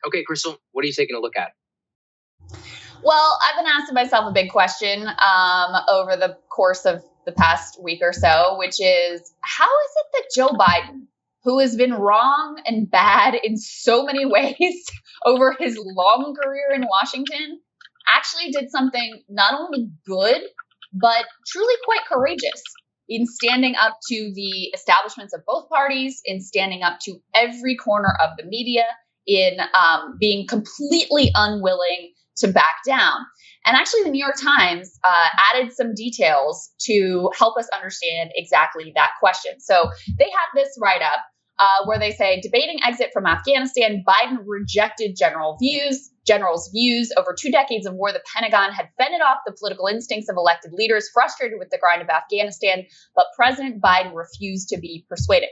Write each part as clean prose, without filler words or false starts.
Okay, Krystal, what are you taking a look at? Well, I've been asking myself a big question over the course of the past week or so, which is how is it that Joe Biden, who has been wrong and bad in so many ways over his long career in Washington, actually did something not only good, but truly quite courageous in standing up to the establishments of both parties, in standing up to every corner of the media, in being completely unwilling to back down. And actually, the New York Times added some details to help us understand exactly that question. So they have this write up where they say, debating exit from Afghanistan, Biden rejected generals' views. Over 2 decades of war, the Pentagon had fended off the political instincts of elected leaders frustrated with the grind of Afghanistan, but President Biden refused to be persuaded.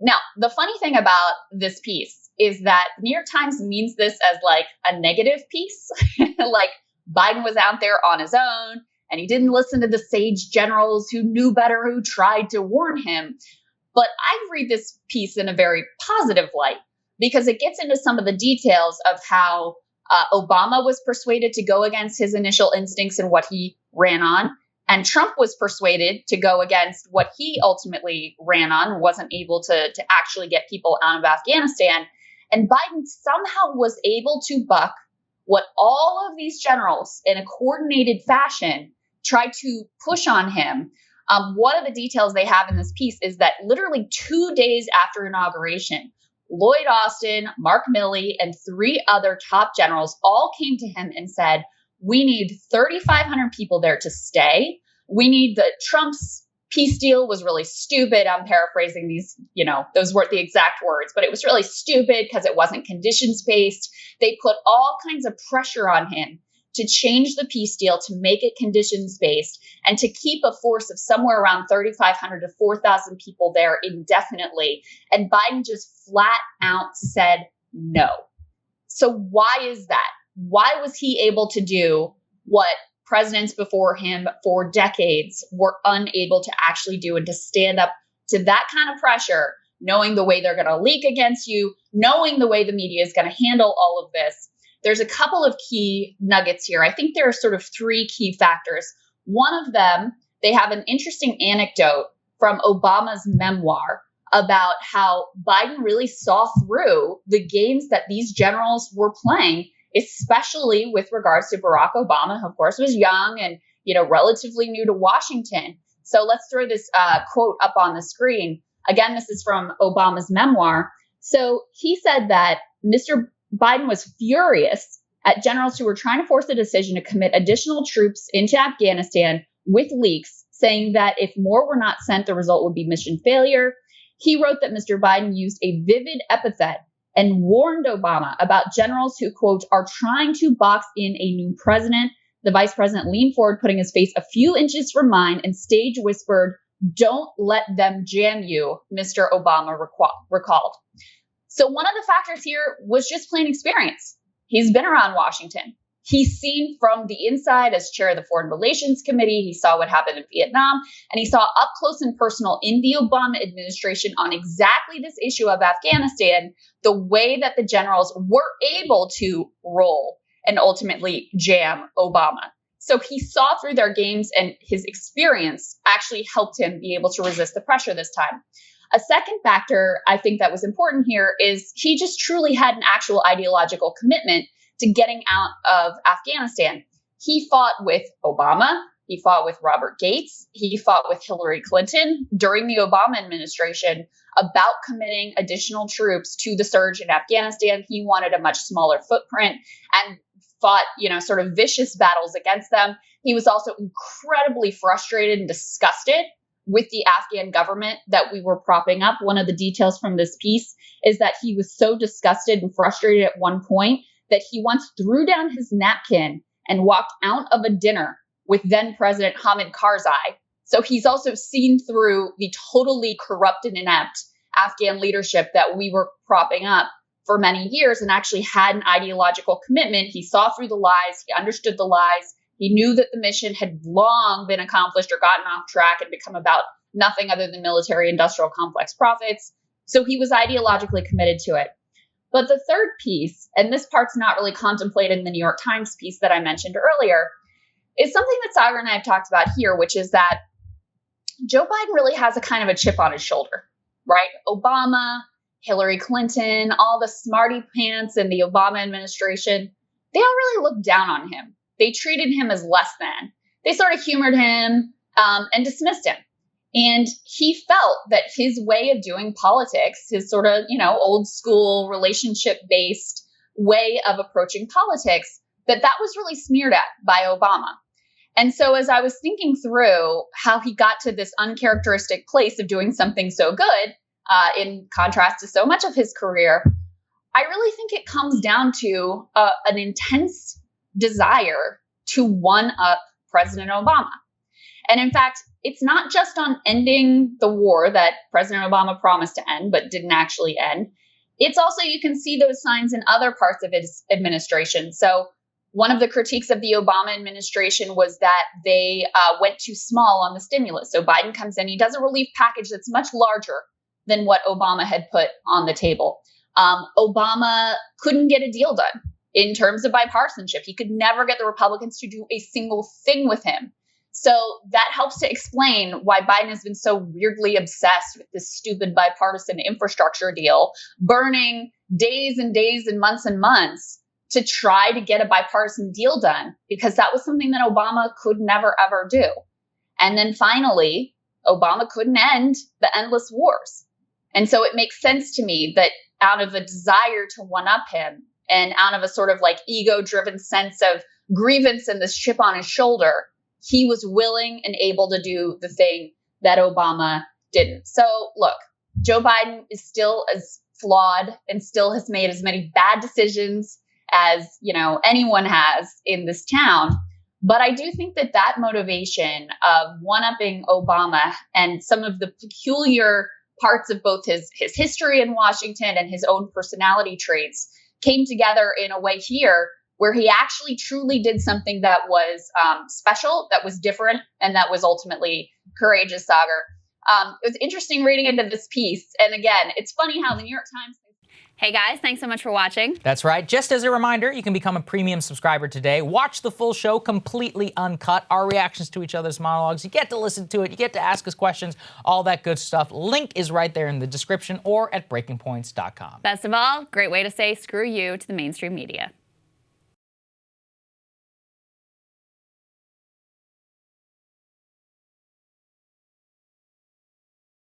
Now, the funny thing about this piece is that the New York Times means this as like a negative piece, like Biden was out there on his own and he didn't listen to the sage generals who knew better, who tried to warn him. But I read this piece in a very positive light because it gets into some of the details of how Obama was persuaded to go against his initial instincts and what he ran on. And Trump was persuaded to go against what he ultimately ran on, wasn't able to actually get people out of Afghanistan. And Biden somehow was able to buck what all of these generals in a coordinated fashion tried to push on him. One of the details they have in this piece is that literally 2 days after inauguration, Lloyd Austin, Mark Milley, and 3 other top generals all came to him and said, we need 3,500 people there to stay. We need Trump's peace deal was really stupid. I'm paraphrasing these, those weren't the exact words, but it was really stupid because it wasn't conditions based. They put all kinds of pressure on him to change the peace deal, to make it conditions based, and to keep a force of somewhere around 3,500 to 4,000 people there indefinitely. And Biden just flat out said no. So why is that? Why was he able to do what presidents before him for decades were unable to actually do, and to stand up to that kind of pressure, knowing the way they're going to leak against you, knowing the way the media is going to handle all of this? There's a couple of key nuggets here. I think there are sort of 3 key factors. One of them, they have an interesting anecdote from Obama's memoir about how Biden really saw through the games that these generals were playing, especially with regards to Barack Obama, who of course was young and, relatively new to Washington. So let's throw this quote up on the screen. Again, this is from Obama's memoir. So he said that Mr. Biden was furious at generals who were trying to force a decision to commit additional troops into Afghanistan with leaks, saying that if more were not sent, the result would be mission failure. He wrote that Mr. Biden used a vivid epithet and warned Obama about generals who, quote, are trying to box in a new president. The vice president leaned forward, putting his face a few inches from mine, and stage whispered, "Don't let them jam you," Mr. Obama recalled. So one of the factors here was just plain experience. He's been around Washington. He's seen from the inside as chair of the Foreign Relations Committee. He saw what happened in Vietnam, and he saw up close and personal in the Obama administration on exactly this issue of Afghanistan, the way that the generals were able to roll and ultimately jam Obama. So he saw through their games, and his experience actually helped him be able to resist the pressure this time. A second factor I think that was important here is he just truly had an actual ideological commitment to getting out of Afghanistan. He fought with Obama. He fought with Robert Gates. He fought with Hillary Clinton during the Obama administration about committing additional troops to the surge in Afghanistan. He wanted a much smaller footprint and fought, sort of vicious battles against them. He was also incredibly frustrated and disgusted with the Afghan government that we were propping up. One of the details from this piece is that he was so disgusted and frustrated at one point that he once threw down his napkin and walked out of a dinner with then President Hamid Karzai. So he's also seen through the totally corrupt and inept Afghan leadership that we were propping up for many years, and actually had an ideological commitment. He saw through the lies. He understood the lies. He knew that the mission had long been accomplished or gotten off track and become about nothing other than military industrial complex profits. So he was ideologically committed to it. But the third piece, and this part's not really contemplated in the New York Times piece that I mentioned earlier, is something that Sagar and I have talked about here, which is that Joe Biden really has a kind of a chip on his shoulder, right? Obama, Hillary Clinton, all the smarty pants in the Obama administration, they all really looked down on him. They treated him as less than. They sort of humored him and dismissed him. And he felt that his way of doing politics, his sort of, old school relationship-based way of approaching politics, that was really smeared at by Obama. And so as I was thinking through how he got to this uncharacteristic place of doing something so good, in contrast to so much of his career, I really think it comes down to an intense desire to one-up President Obama. And in fact, it's not just on ending the war that President Obama promised to end, but didn't actually end. It's also, you can see those signs in other parts of his administration. So one of the critiques of the Obama administration was that they went too small on the stimulus. So Biden comes in, he does a relief package that's much larger than what Obama had put on the table. Obama couldn't get a deal done in terms of bipartisanship. He could never get the Republicans to do a single thing with him. So that helps to explain why Biden has been so weirdly obsessed with this stupid bipartisan infrastructure deal, burning days and days and months to try to get a bipartisan deal done, because that was something that Obama could never, ever do. And then finally, Obama couldn't end the endless wars. And so it makes sense to me that out of a desire to one-up him and out of a sort of like ego-driven sense of grievance and this chip on his shoulder, he was willing and able to do the thing that Obama didn't. So look, Joe Biden is still as flawed and still has made as many bad decisions as, anyone has in this town. But I do think that motivation of one-upping Obama and some of the peculiar parts of both his history in Washington and his own personality traits came together in a way here where he actually truly did something that was special, that was different, and that was ultimately courageous, Sagar. It was interesting reading into this piece. And again, it's funny how the New York Times... Hey guys, thanks so much for watching. That's right. Just as a reminder, you can become a premium subscriber today. Watch the full show completely uncut, our reactions to each other's monologues. You get to listen to it. You get to ask us questions, all that good stuff. Link is right there in the description or at breakingpoints.com. Best of all, great way to say screw you to the mainstream media.